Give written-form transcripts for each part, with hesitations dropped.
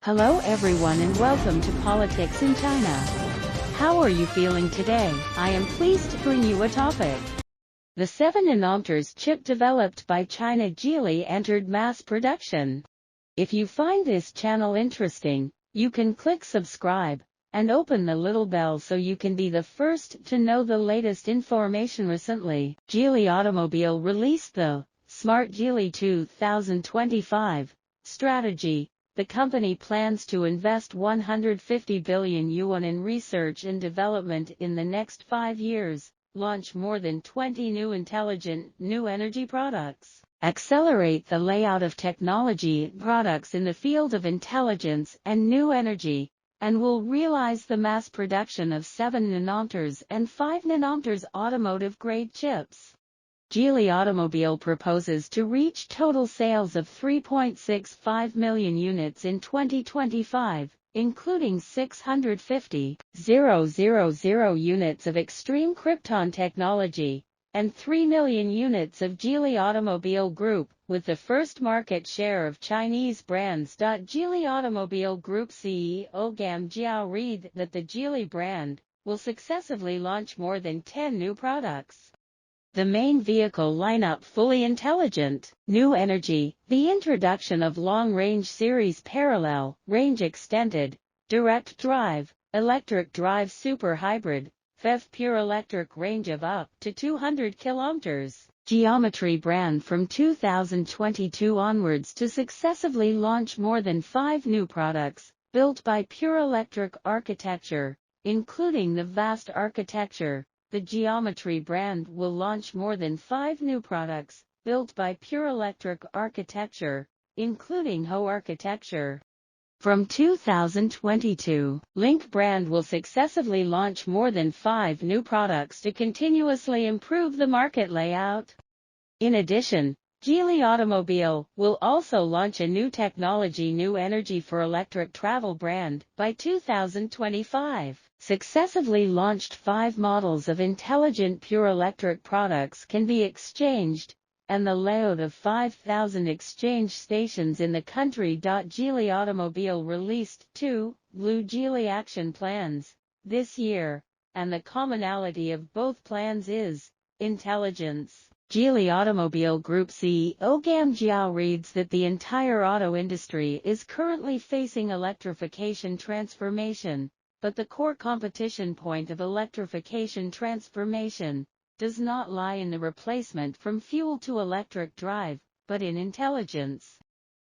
Hello everyone and welcome to Politics in China. How are you feeling today? I am pleased to bring you a topic. The 7nm chip developed by China Geely entered mass production. If you find this channel interesting, you can click subscribe and open the little bell so you can be the first to know the latest information. Recently, Geely Automobile released the Smart Geely 2025 strategy. The company plans to invest 150 billion yuan in research and development in the next 5 years, launch more than 20 new intelligent, new energy products, accelerate the layout of technology products in the field of intelligence and new energy, and will realize the mass production of 7nm and 5nm automotive-grade chips. Geely Automobile proposes to reach total sales of 3.65 million units in 2025, including 650,000 units of Extreme Krypton Technology, and 3 million units of Geely Automobile Group, with the first market share of Chinese brands. Geely Automobile Group CEO Gam Jiao read that the Geely brand will successively launch more than 10 new products. The main vehicle lineup fully intelligent, new energy, the introduction of long-range series parallel, range extended, direct drive, electric drive super hybrid, PHEV pure electric range of up to 200 kilometers. Geometry brand from 2022 onwards to successively launch more than 5 new products, built by pure electric architecture, including the vast architecture. The Geometry brand will launch more than 5 new products, built by pure electric architecture, including Ho architecture. From 2022, Link brand will successively launch more than 5 new products to continuously improve the market layout. In addition, Geely Automobile will also launch a new technology new energy for electric travel brand by 2025. Successively launched 5 models of intelligent pure electric products can be exchanged, and the layout of 5,000 exchange stations in the country. Geely Automobile released 2 Blue Geely action plans this year, and the commonality of both plans is intelligence. Geely Automobile Group CEO Gam Jiao reads that the entire auto industry is currently facing electrification transformation, but the core competition point of electrification transformation does not lie in the replacement from fuel to electric drive, but in intelligence.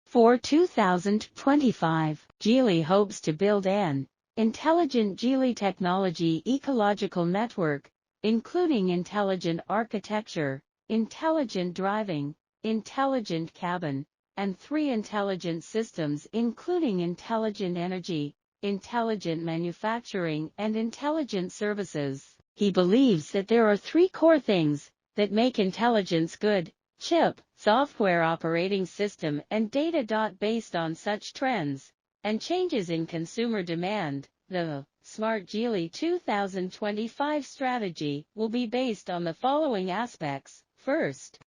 For 2025, Geely hopes to build an intelligent Geely technology ecological network, including intelligent architecture, intelligent driving, intelligent cabin, and 3 intelligent systems including intelligent energy, intelligent manufacturing, and intelligent services. He believes that there are 3 core things that make intelligence good: chip, software operating system, and data. Based on such trends and changes in consumer demand, the Smart Geely 2025 strategy will be based on the following aspects. First,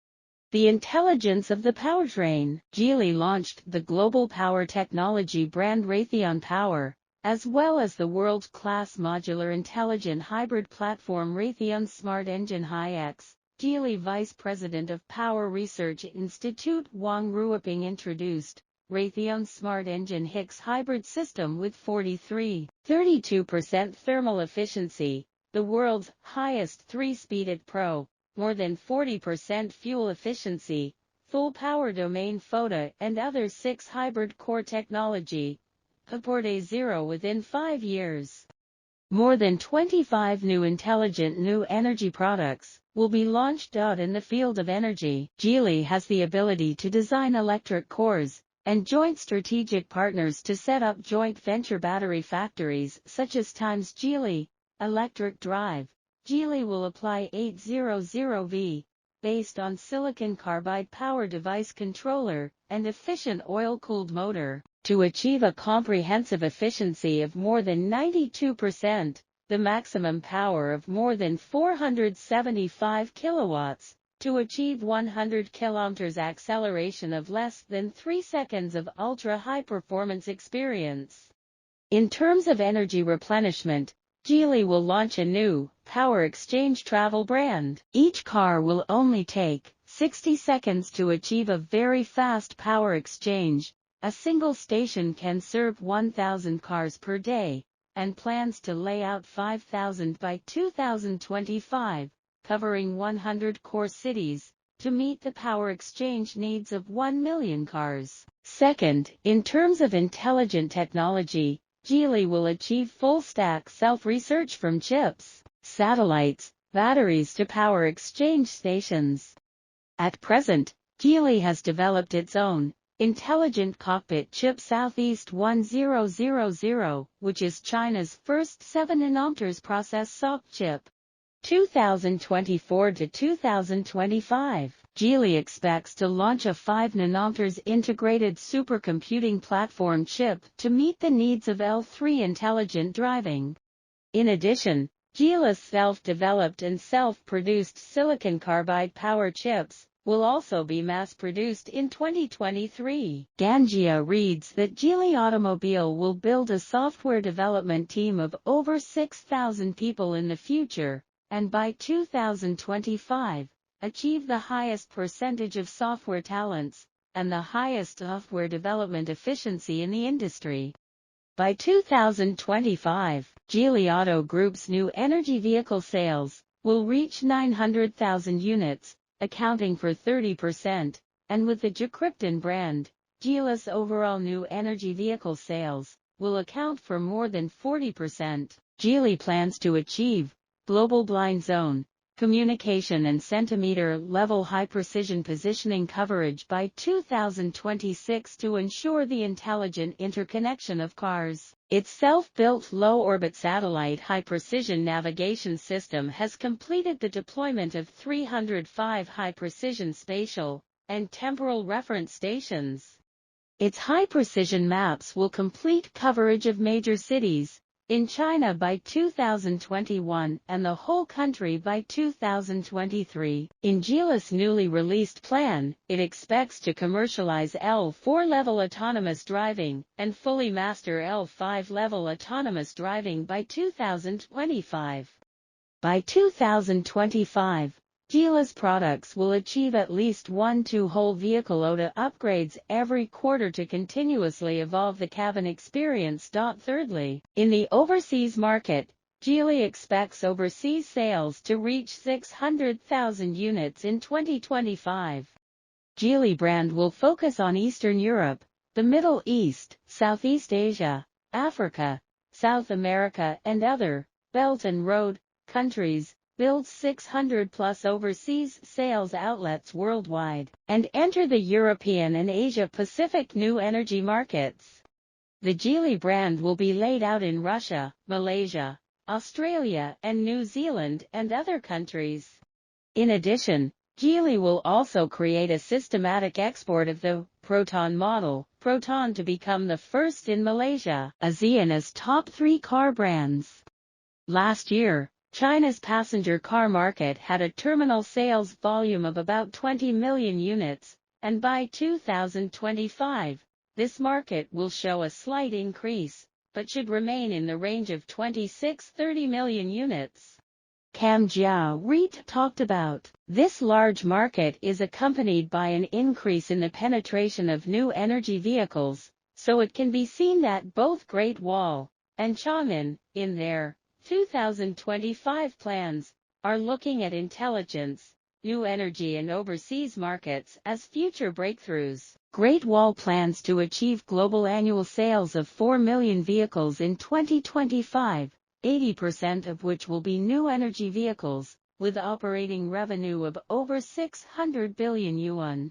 the intelligence of the powertrain. Geely launched the global power technology brand Raytheon Power, as well as the world-class modular intelligent hybrid platform Raytheon Smart Engine Hi-X. Geely Vice President of Power Research Institute Wang Ruoping introduced Raytheon Smart Engine Hicks hybrid system with 32% thermal efficiency, the world's highest 3-speeded Pro, more than 40% fuel efficiency, full power domain photo, and other 6 hybrid core technology. Apporte zero within 5 years. More than 25 new intelligent new energy products will be launched. In the field of energy, Geely has the ability to design electric cores and joint strategic partners to set up joint venture battery factories such as Times Geely Electric Drive. Geely will apply 800V, based on silicon carbide power device controller and efficient oil-cooled motor, to achieve a comprehensive efficiency of more than 92%, the maximum power of more than 475 kilowatts, to achieve 100 km acceleration of less than 3 seconds of ultra-high performance experience. In terms of energy replenishment, Geely will launch a new, power exchange travel brand. Each car will only take 60 seconds to achieve a very fast power exchange. A single station can serve 1,000 cars per day, and plans to lay out 5,000 by 2025, covering 100 core cities, to meet the power exchange needs of 1 million cars. Second, in terms of intelligent technology, Geely will achieve full-stack self-research from chips, satellites, batteries to power exchange stations. At present, Geely has developed its own intelligent cockpit chip Southeast 1000, which is China's first 7nm process SoC chip. 2024 to 2025, Geely expects to launch a 5nm integrated supercomputing platform chip to meet the needs of L3 intelligent driving. In addition, Geely's self-developed and self-produced silicon carbide power chips will also be mass-produced in 2023. Ganjia reads that Geely Automobile will build a software development team of over 6,000 people in the future, and by 2025, achieve the highest percentage of software talents, and the highest software development efficiency in the industry. By 2025, Geely Auto Group's new energy vehicle sales will reach 900,000 units, accounting for 30%, and with the Krypton brand, Geely's overall new energy vehicle sales will account for more than 40%. Geely plans to achieve global blind zone, communication and centimeter-level high-precision positioning coverage by 2026 to ensure the intelligent interconnection of cars. Its self-built low-orbit satellite high-precision navigation system has completed the deployment of 305 high-precision spatial and temporal reference stations. Its high-precision maps will complete coverage of major cities in China by 2021 and the whole country by 2023. In Geely's newly released plan, it expects to commercialize L4-level autonomous driving and fully master L5-level autonomous driving by 2025. By 2025, Geely's products will achieve at least 1-2 whole vehicle OTA upgrades every quarter to continuously evolve the cabin experience. Thirdly, in the overseas market, Geely expects overseas sales to reach 600,000 units in 2025. Geely brand will focus on Eastern Europe, the Middle East, Southeast Asia, Africa, South America and other Belt and Road countries, build 600+ overseas sales outlets worldwide, and enter the European and Asia-Pacific new energy markets. The Geely brand will be laid out in Russia, Malaysia, Australia and New Zealand and other countries. In addition, Geely will also create a systematic export of the Proton model, Proton to become the first in Malaysia, ASEAN's top 3 car brands. Last year, China's passenger car market had a terminal sales volume of about 20 million units, and by 2025, this market will show a slight increase, but should remain in the range of 26-30 million units. Cam Jiao Reed talked about. This large market is accompanied by an increase in the penetration of new energy vehicles, so it can be seen that both Great Wall and Xiamen, in their 2025 plans, are looking at intelligence, new energy and overseas markets as future breakthroughs. Great Wall plans to achieve global annual sales of 4 million vehicles in 2025, 80% of which will be new energy vehicles, with operating revenue of over 600 billion yuan.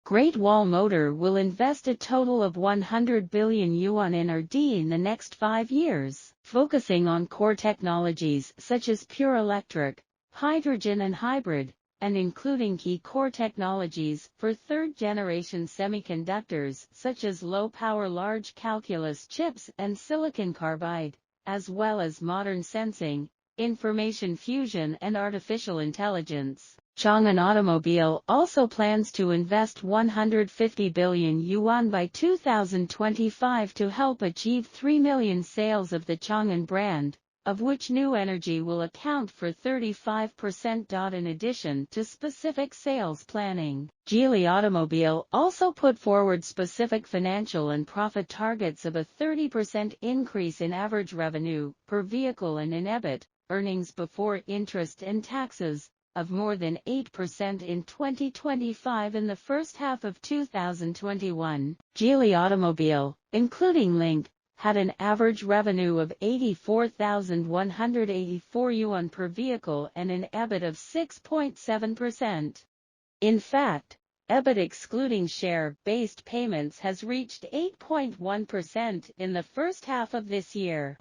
Great Wall Motor will invest a total of 100 billion yuan in R&D in the next 5 years, focusing on core technologies such as pure electric, hydrogen and hybrid, and including key core technologies for third-generation semiconductors such as low-power large calculus chips and silicon carbide, as well as modern sensing, information fusion and artificial intelligence. Chang'an Automobile also plans to invest 150 billion yuan by 2025 to help achieve 3 million sales of the Chang'an brand, of which new energy will account for 35%. In addition to specific sales planning, Geely Automobile also put forward specific financial and profit targets of a 30% increase in average revenue per vehicle and in EBIT, earnings before interest and taxes, of more than 8% in 2025. In the first half of 2021, Geely Automobile, including Link, had an average revenue of 84,184 yuan per vehicle and an EBIT of 6.7%. In fact, EBIT excluding share-based payments has reached 8.1% in the first half of this year.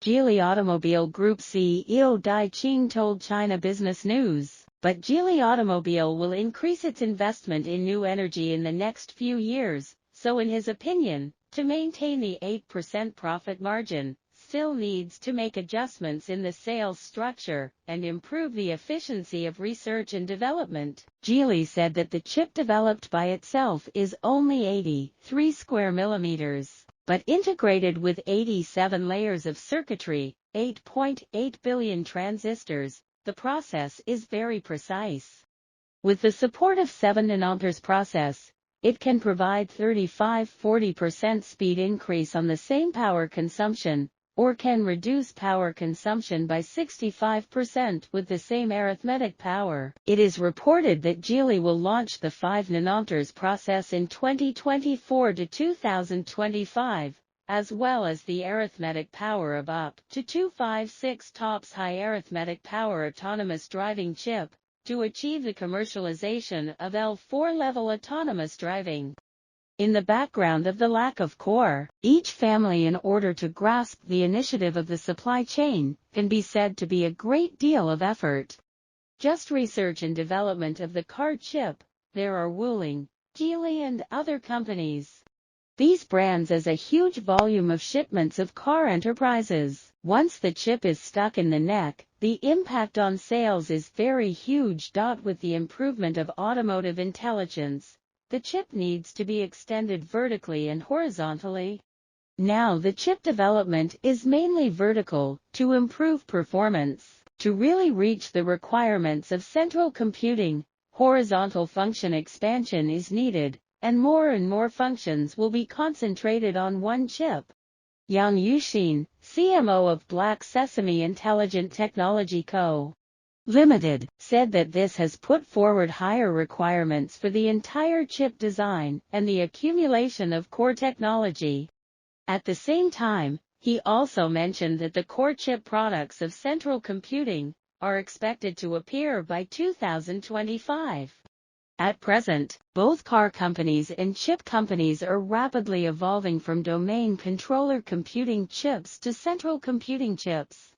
Geely Automobile Group CEO Dai Qing told China Business News, but Geely Automobile will increase its investment in new energy in the next few years, so in his opinion, to maintain the 8% profit margin, still needs to make adjustments in the sales structure and improve the efficiency of research and development. Geely said that the chip developed by itself is only 83 square millimeters, but integrated with 87 layers of circuitry, 8.8 billion transistors, the process is very precise. With the support of 7 nanometers process, it can provide 35–40% speed increase on the same power consumption, or can reduce power consumption by 65% with the same arithmetic power. It is reported that Geely will launch the 5 nanometers process in 2024 to 2025, as well as the arithmetic power of up to 256 TOPS high arithmetic power autonomous driving chip, to achieve the commercialization of L4 level autonomous driving. In the background of the lack of core, each family in order to grasp the initiative of the supply chain, can be said to be a great deal of effort. Just research and development of the car chip, there are Wuling, Geely and other companies. These brands has a huge volume of shipments of car enterprises. Once the chip is stuck in the neck, the impact on sales is very huge. With the improvement of automotive intelligence, the chip needs to be extended vertically and horizontally. Now the chip development is mainly vertical, to improve performance. To really reach the requirements of central computing, horizontal function expansion is needed, and more functions will be concentrated on one chip. Yang Yuxin, CMO of Black Sesame Intelligent Technology Co. Limited, said that this has put forward higher requirements for the entire chip design and the accumulation of core technology. At the same time, he also mentioned that the core chip products of central computing are expected to appear by 2025. At present, both car companies and chip companies are rapidly evolving from domain controller computing chips to central computing chips.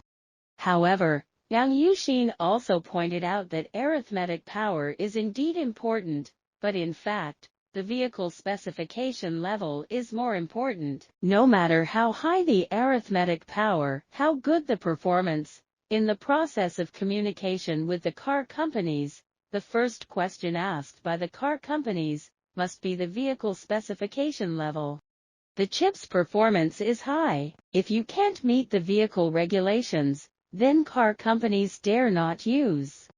However, Yang Yuxin also pointed out that arithmetic power is indeed important, but in fact, the vehicle specification level is more important. No matter how high the arithmetic power, how good the performance, in the process of communication with the car companies, the first question asked by the car companies must be the vehicle specification level. The chip's performance is high. If you can't meet the vehicle regulations, then car companies dare not use.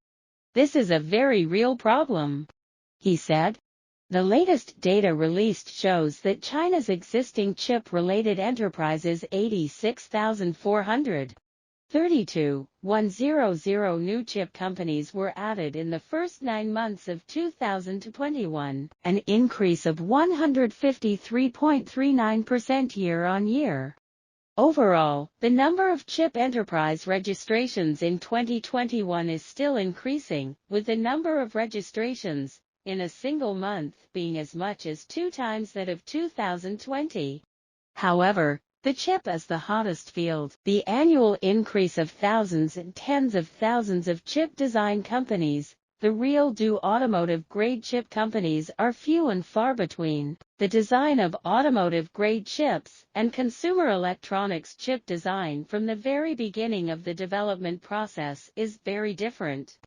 This is a very real problem, he said. The latest data released shows that China's existing chip-related enterprises 86,432 new chip companies were added in the first 9 months of 2021, an increase of 153.39% year-on-year. Overall, the number of chip enterprise registrations in 2021 is still increasing, with the number of registrations in a single month being as much as 2 times that of 2020. However, the chip is the hottest field. The annual increase of thousands and tens of thousands of chip design companies, the real automotive-grade chip companies, are few and far between. The design of automotive-grade chips and consumer electronics chip design from the very beginning of the development process is very different.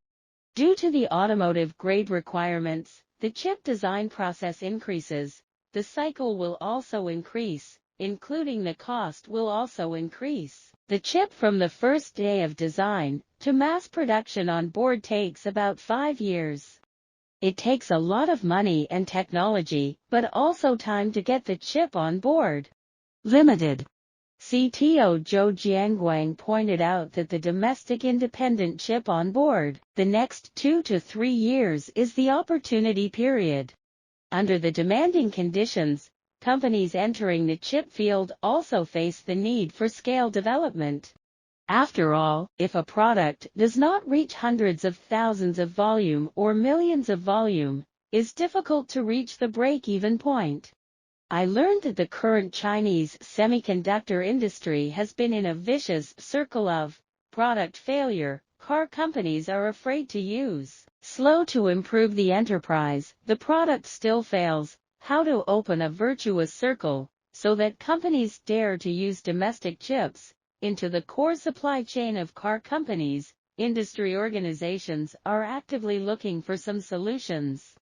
Due to the automotive grade requirements, the chip design process increases. The cycle will also increase, including the cost will also increase. The chip from the first day of design to mass production on board takes about 5 years. It takes a lot of money and technology, but also time to get the chip on board. Limited. CTO Zhou Jianguang pointed out that the domestic independent chip on board, the next 2 to 3 years is the opportunity period. Under the demanding conditions, companies entering the chip field also face the need for scale development. After all, if a product does not reach hundreds of thousands of volume or millions of volume, it's difficult to reach the break-even point. I learned that the current Chinese semiconductor industry has been in a vicious circle of product failure. Car companies are afraid to use slow to improve the enterprise. The product still fails. How to open a virtuous circle so that companies dare to use domestic chips into the core supply chain of car companies. Industry organizations are actively looking for some solutions.